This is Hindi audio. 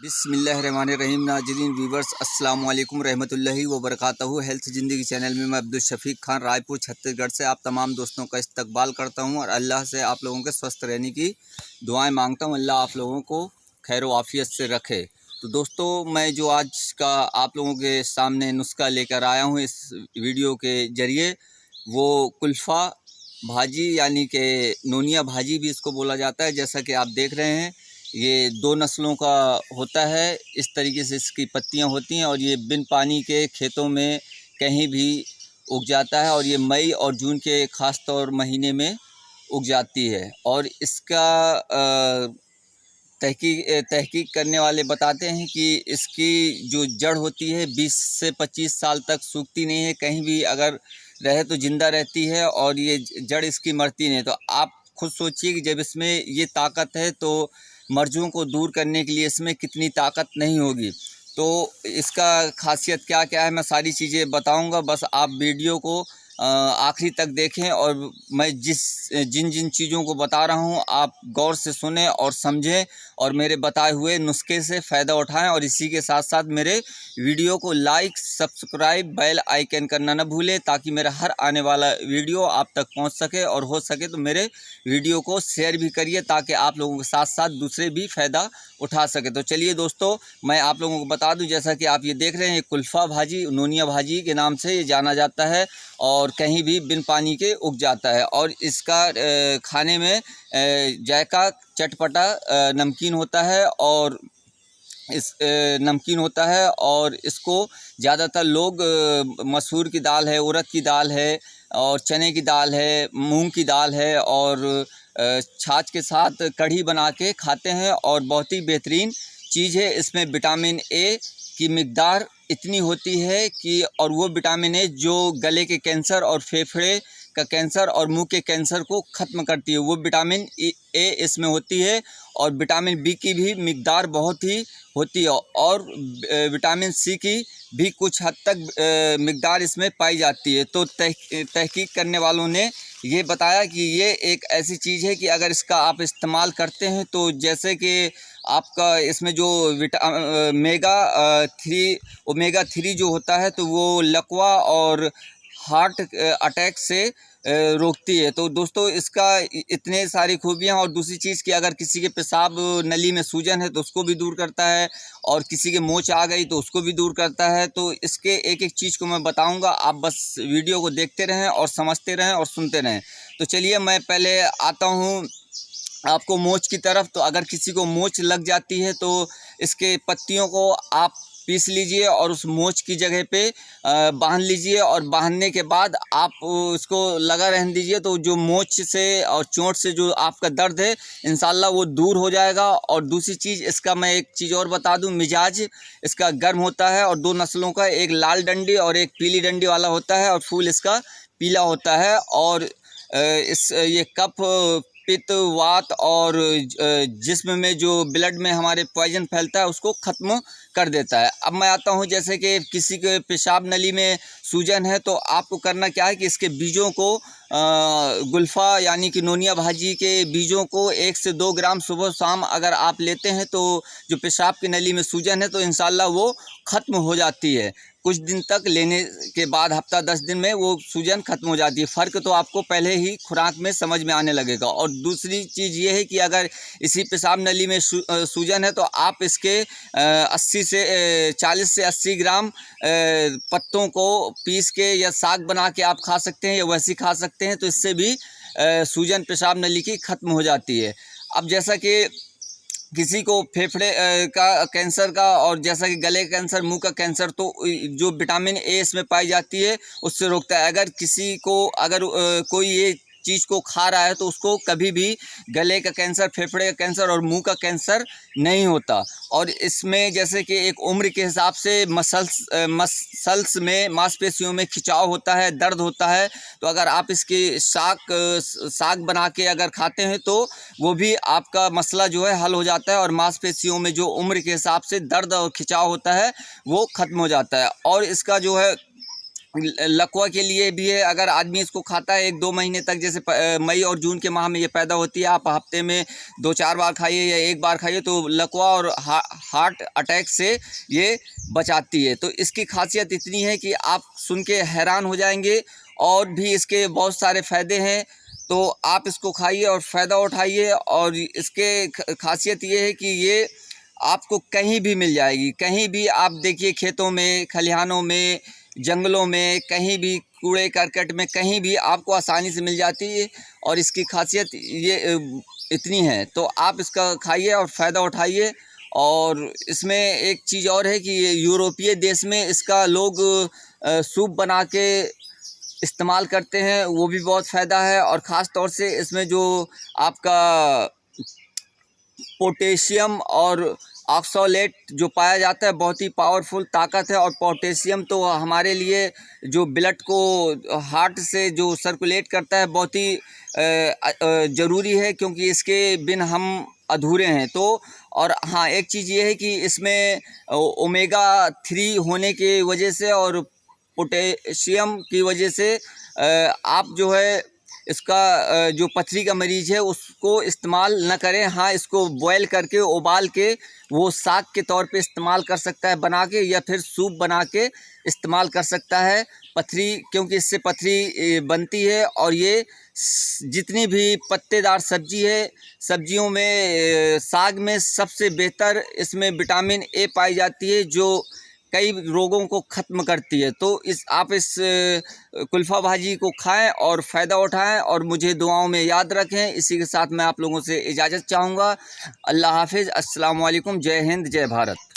बिस्मिल्लाहिर्रहमानिर्रहीम। नाज़रीन व्यूवर्स अस्सलाम वालेकुम रहमतुल्लाहि व बरकातहू। हेल्थ ज़िंदगी चैनल में मैं अब्दुल शफीक खान रायपुर छत्तीसगढ़ से आप तमाम दोस्तों का इस्तकबाल करता हूं और अल्लाह से आप लोगों के स्वस्थ रहने की दुआएं मांगता हूं। अल्लाह आप लोगों को खैर व आफियत से रखे। तो दोस्तों, मैं जो आज का आप लोगों के सामने नुस्खा लेकर आया हूँ इस वीडियो के ज़रिए, वो कुल्फ़ा भाजी यानी कि नोनिया भाजी भी इसको बोला जाता है। जैसा कि आप देख रहे हैं, ये दो नस्लों का होता है। इस तरीके से इसकी पत्तियां होती हैं और ये बिन पानी के खेतों में कहीं भी उग जाता है और ये मई और जून के ख़ास तौर महीने में उग जाती है। और इसका तहकीक करने वाले बताते हैं कि इसकी जो जड़ होती है 20 से 25 साल तक सूखती नहीं है, कहीं भी अगर रहे तो ज़िंदा रहती है और ये जड़ इसकी मरती नहीं। तो आप खुद सोचिए कि जब इसमें ये ताकत है तो मर्ज़ों को दूर करने के लिए इसमें कितनी ताकत नहीं होगी। तो इसका खासियत क्या क्या है, मैं सारी चीज़ें बताऊंगा। बस आप वीडियो को आखिरी तक देखें और मैं जिन जिन चीज़ों को बता रहा हूं आप गौर से सुने और समझें और मेरे बताए हुए नुस्खे से फ़ायदा उठाएं। और इसी के साथ साथ मेरे वीडियो को लाइक, सब्सक्राइब, बेल आइकन करना न भूलें ताकि मेरा हर आने वाला वीडियो आप तक पहुंच सके। और हो सके तो मेरे वीडियो को शेयर भी करिए ताकि आप लोगों के साथ साथ दूसरे भी फ़ायदा उठा सके। तो चलिए दोस्तों, मैं आप लोगों को बता दूं, जैसा कि आप ये देख रहे हैं, कुल्फ़ा भाजी नोनिया भाजी के नाम से ये जाना जाता है और कहीं भी बिन पानी के उग जाता है। और इसका खाने में जायका चटपटा नमकीन होता है और इस नमकीन होता है। और इसको ज़्यादातर लोग मसूर की दाल है, उड़द की दाल है और चने की दाल है, मूंग की दाल है और छाछ के साथ कढ़ी बना के खाते हैं। और बहुत ही बेहतरीन चीज़ है। इसमें विटामिन ए की मिक़दार इतनी होती है कि, और वो विटामिन ए जो गले के कैंसर और फेफड़े का कैंसर और मुंह के कैंसर को ख़त्म करती है, वो विटामिन ए इसमें होती है। और विटामिन बी की भी मिक़दार बहुत ही होती है और विटामिन सी की भी कुछ हद तक मिक़दार इसमें पाई जाती है। तो तहकीक करने वालों ने ये बताया कि ये एक ऐसी चीज़ है कि अगर इसका आप इस्तेमाल करते हैं तो जैसे कि आपका इसमें जो ओमेगा 3 जो होता है तो वो लकवा और हार्ट अटैक से रोकती है। तो दोस्तों, इसका इतने सारी खूबियाँ। और दूसरी चीज़ कि अगर किसी के पेशाब नली में सूजन है तो उसको भी दूर करता है और किसी के मोच आ गई तो उसको भी दूर करता है। तो इसके एक एक चीज़ को मैं बताऊंगा, आप बस वीडियो को देखते रहें और समझते रहें और सुनते रहें। तो चलिए मैं पहले आता हूँ आपको मोच की तरफ। तो अगर किसी को मोच लग जाती है तो इसके पत्तियों को आप पीस लीजिए और उस मोच की जगह पे बांध लीजिए और बांधने के बाद आप उसको लगा रहने दीजिए। तो जो मोच से और चोट से जो आपका दर्द है इंशाल्लाह वो दूर हो जाएगा। और दूसरी चीज़, इसका मैं एक चीज़ और बता दूं, मिजाज इसका गर्म होता है और दो नस्लों का, एक लाल डंडी और एक पीली डंडी वाला होता है और फूल इसका पीला होता है। और ये कफ, पित्त, वात और जिस्म में जो ब्लड में हमारे पॉइजन फैलता है उसको ख़त्म कर देता है। अब मैं आता हूँ, जैसे कि किसी के पेशाब नली में सूजन है तो आपको करना क्या है कि इसके बीजों को गुल्फ़ा यानी कि नोनिया भाजी के बीजों को 1 से 2 ग्राम सुबह शाम अगर आप लेते हैं तो जो पेशाब की नली में सूजन है तो इंशाल्लाह वो ख़त्म हो जाती है। कुछ दिन तक लेने के बाद, हफ्ता 10 दिन में वो सूजन ख़त्म हो जाती है। फ़र्क तो आपको पहले ही खुराक में समझ में आने लगेगा। और दूसरी चीज़ ये है कि अगर इसी पेशाब नली में सूजन है तो आप इसके 40 से 80 ग्राम पत्तों को पीस के या साग बना के आप खा सकते हैं या वैसे खा सकते हैं। तो इससे भी सूजन पेशाब नली की ख़त्म हो जाती है। अब जैसा कि किसी को फेफड़े का कैंसर का और जैसा कि गले का कैंसर, मुंह का कैंसर, तो जो विटामिन ए इसमें पाई जाती है उससे रोकता है। अगर किसी को कोई ये चीज़ को खा रहा है तो उसको कभी भी गले का कैंसर, फेफड़े का कैंसर और मुंह का कैंसर नहीं होता। और इसमें जैसे कि एक उम्र के हिसाब से मसल्स में, मांसपेशियों में खिंचाव होता है, दर्द होता है। तो अगर आप इसकी साग बना के अगर खाते हैं तो वो भी आपका मसला जो है हल हो जाता है और मांसपेशियों में जो उम्र के हिसाब से दर्द और खिंचाव होता है वो ख़त्म हो जाता है। और इसका जो है लकवा के लिए भी है। अगर आदमी इसको खाता है 1-2 महीने तक, जैसे मई और जून के माह में ये पैदा होती है, आप हफ्ते में 2-4 बार खाइए या 1 बार खाइए तो लकवा और हार्ट अटैक से ये बचाती है। तो इसकी खासियत इतनी है कि आप सुन के हैरान हो जाएंगे, और भी इसके बहुत सारे फ़ायदे हैं। तो आप इसको खाइए और फ़ायदा उठाइए। और इसके खासियत ये है कि ये आपको कहीं भी मिल जाएगी, कहीं भी आप देखिए, खेतों में, खलिहानों में, जंगलों में, कहीं भी, कूड़े करकट में, कहीं भी आपको आसानी से मिल जाती है। और इसकी खासियत ये इतनी है, तो आप इसका खाइए और फ़ायदा उठाइए। और इसमें एक चीज़ और है कि ये यूरोपीय देश में इसका लोग सूप बना के इस्तेमाल करते हैं, वो भी बहुत फ़ायदा है। और ख़ास तौर से इसमें जो आपका पोटेशियम और ऑक्सलेट जो पाया जाता है, बहुत ही पावरफुल ताकत है। और पोटेशियम तो हमारे लिए जो ब्लड को हार्ट से जो सर्कुलेट करता है, बहुत ही ज़रूरी है, क्योंकि इसके बिन हम अधूरे हैं। तो और हाँ, एक चीज़ ये है कि इसमें ओमेगा 3 होने की वजह से और पोटेशियम की वजह से आप जो है इसका जो पथरी का मरीज़ है उसको इस्तेमाल न करें। हाँ, इसको बॉयल करके, उबाल के, वो साग के तौर पे इस्तेमाल कर सकता है बना के, या फिर सूप बना के इस्तेमाल कर सकता है पथरी, क्योंकि इससे पथरी बनती है। और ये जितनी भी पत्तेदार सब्जी है, सब्जियों में, साग में सबसे बेहतर इसमें विटामिन ए पाई जाती है, जो कई रोगों को ख़त्म करती है। तो आप इस कुल्फ़ा भाजी को खाएं और फ़ायदा उठाएं, और मुझे दुआओं में याद रखें। इसी के साथ मैं आप लोगों से इजाज़त चाहूँगा। अल्लाह हाफ़िज़, अस्सलाम वालेकुम, जय हिंद, जय भारत।